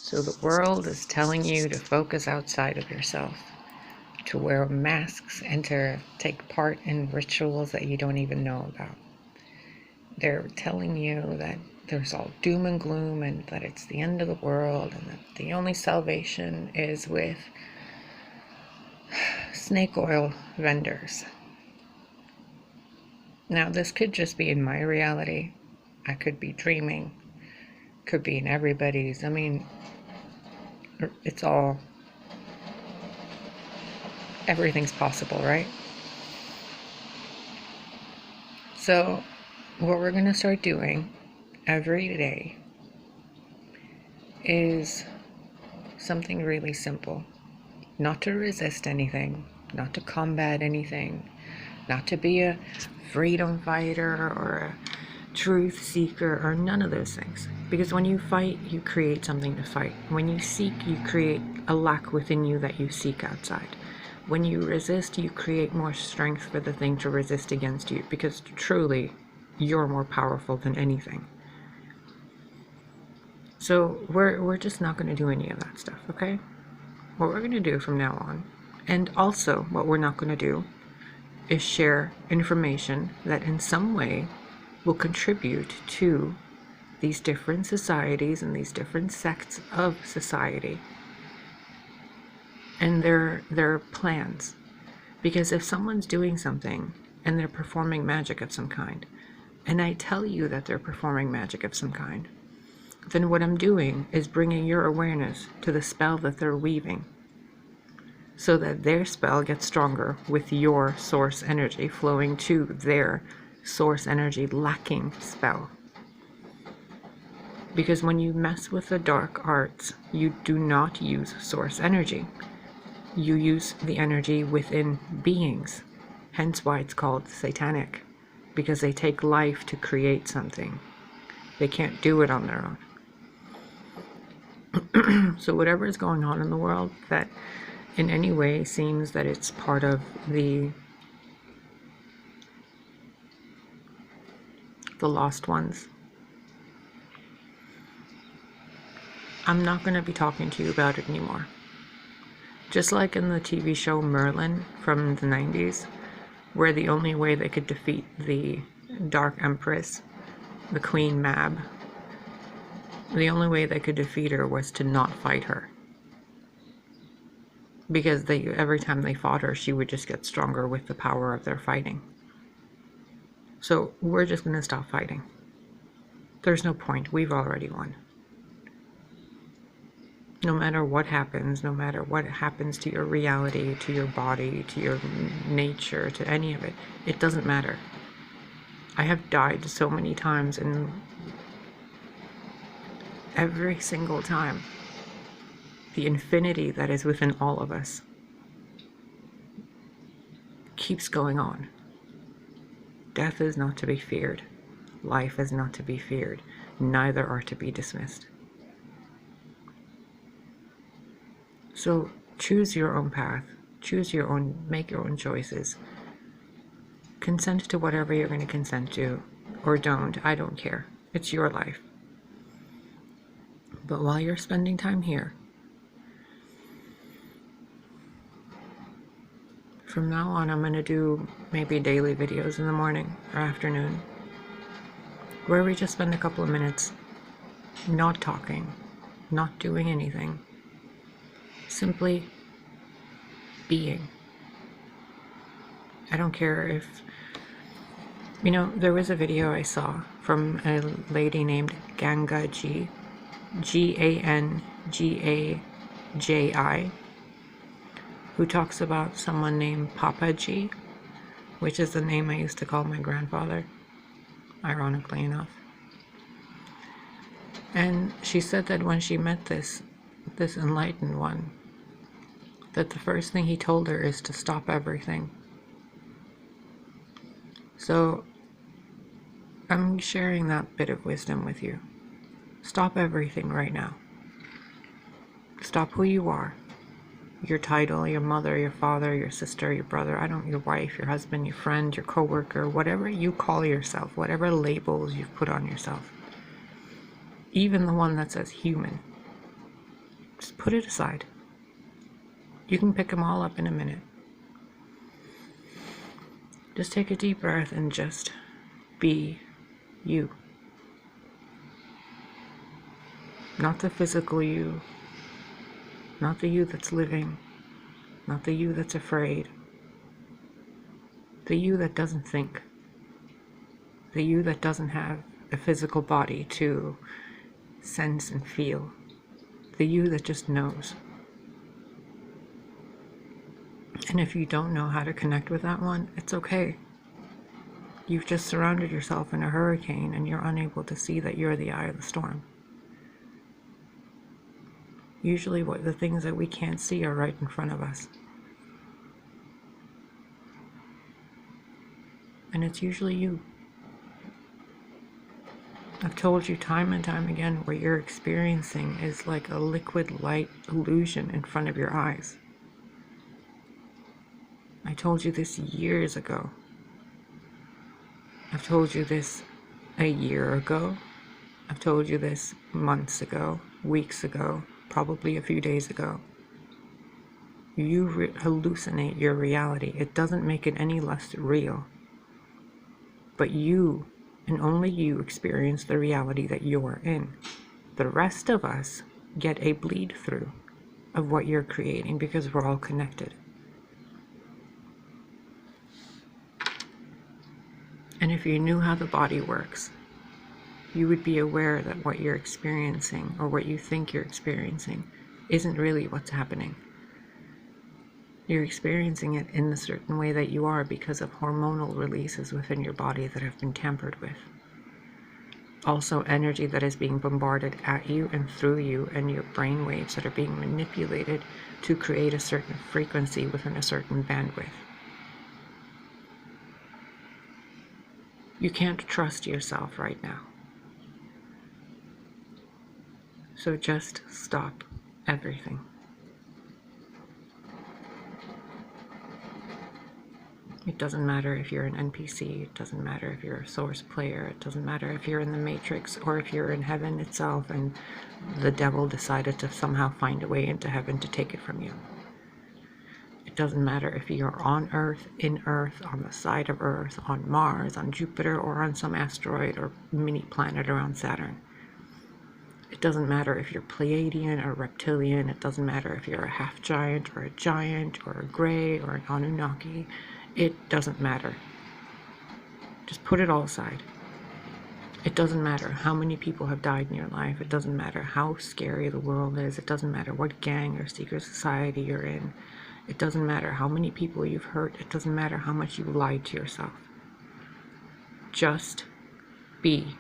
So the world is telling you to focus outside of yourself, to wear masks and to take part in rituals that you don't even know about. They're telling you that there's all doom and gloom and that it's the end of the world and that the only salvation is with snake oil vendors. Now, this could just be in my reality. I could be dreaming. Could be in everybody's. I mean, it's all, everything's possible, right? So what we're going to start doing every day is something really simple. Not to resist anything, not to combat anything, not to be a freedom fighter or a truth seeker or none of those things. Because when you fight, you create something to fight. When you seek, you create a lack within you that you seek outside. When you resist, you create more strength for the thing to resist against you, because truly, you're more powerful than anything. So we're just not going to do any of that stuff, okay? What we're going to do from now on, and also what we're not going to do, is share information that in some way will contribute to these different societies and these different sects of society and their plans. Because if someone's doing something and they're performing magic of some kind, and I tell you that they're performing magic of some kind, then what I'm doing is bringing your awareness to the spell that they're weaving, so that their spell gets stronger with your source energy flowing to their source energy lacking spell. Because when you mess with the dark arts, you do not use source energy. You use the energy within beings. Hence why it's called satanic. Because they take life to create something. They can't do it on their own. So whatever is going on in the world that in any way seems that it's part of the lost ones, I'm not going to be talking to you about it anymore. Just like in the TV show Merlin from the 90s, where the only way they could defeat the Dark Empress, the Queen Mab, the only way they could defeat her was to not fight her. Because every time they fought her, she would just get stronger with the power of their fighting. So we're just going to stop fighting. There's no point. We've already won. No matter what happens to your reality, to your body, to your nature, to any of it, it doesn't matter. I have died so many times, and every single time, the infinity that is within all of us keeps going on. Death is not to be feared. Life is not to be feared. Neither are to be dismissed. So choose your own path. Make your own choices. Consent to whatever you're going to consent to, or don't. I don't care. It's your life. But while you're spending time here, from now on, I'm going to do maybe daily videos in the morning or afternoon, where we just spend a couple of minutes not talking, not doing anything, simply being. I don't care if, there was a video I saw from a lady named Gangaji, Gangaji, who talks about someone named Papaji, which is the name I used to call my grandfather, ironically enough. And she said that when she met this enlightened one, that the first thing he told her is to stop everything. So I'm sharing that bit of wisdom with you. Stop everything right now. Stop who you are. Your title, your mother, your father, your sister, your brother, your wife, your husband, your friend, your coworker, whatever you call yourself, whatever labels you've put on yourself. Even the one that says human. Put it aside. You can pick them all up in a minute. Just take a deep breath and just be you. Not the physical you, not the you that's living, not the you that's afraid, the you that doesn't think, the you that doesn't have a physical body to sense and feel, the you that just knows. And if you don't know how to connect with that one, it's okay. You've just surrounded yourself in a hurricane and you're unable to see that you're the eye of the storm. Usually the things that we can't see are right in front of us. And it's usually you. I've told you time and time again, what you're experiencing is like a liquid light illusion in front of your eyes. I told you this years ago. I've told you this a year ago. I've told you this months ago, weeks ago, probably a few days ago. You hallucinate your reality. It doesn't make it any less real. But you, and only you, experience the reality that you're in. The rest of us get a bleed through of what you're creating because we're all connected. And if you knew how the body works, you would be aware that what you're experiencing, or what you think you're experiencing, isn't really what's happening. You're experiencing it in the certain way that you are because of hormonal releases within your body that have been tampered with. Also, energy that is being bombarded at you and through you, and your brain waves that are being manipulated to create a certain frequency within a certain bandwidth. You can't trust yourself right now. So just stop everything. It doesn't matter if you're an NPC, it doesn't matter if you're a source player, it doesn't matter if you're in the Matrix or if you're in heaven itself and the devil decided to somehow find a way into heaven to take it from you. It doesn't matter if you're on Earth, in Earth, on the side of Earth, on Mars, on Jupiter, or on some asteroid or mini planet around Saturn. It doesn't matter if you're Pleiadian or reptilian. It doesn't matter if you're a half giant or a gray or an Anunnaki. It doesn't matter. Just put it all aside. It doesn't matter how many people have died in your life. It doesn't matter how scary the world is. It doesn't matter what gang or secret society you're in. It doesn't matter how many people you've hurt. It doesn't matter how much you've lied to yourself. Just be.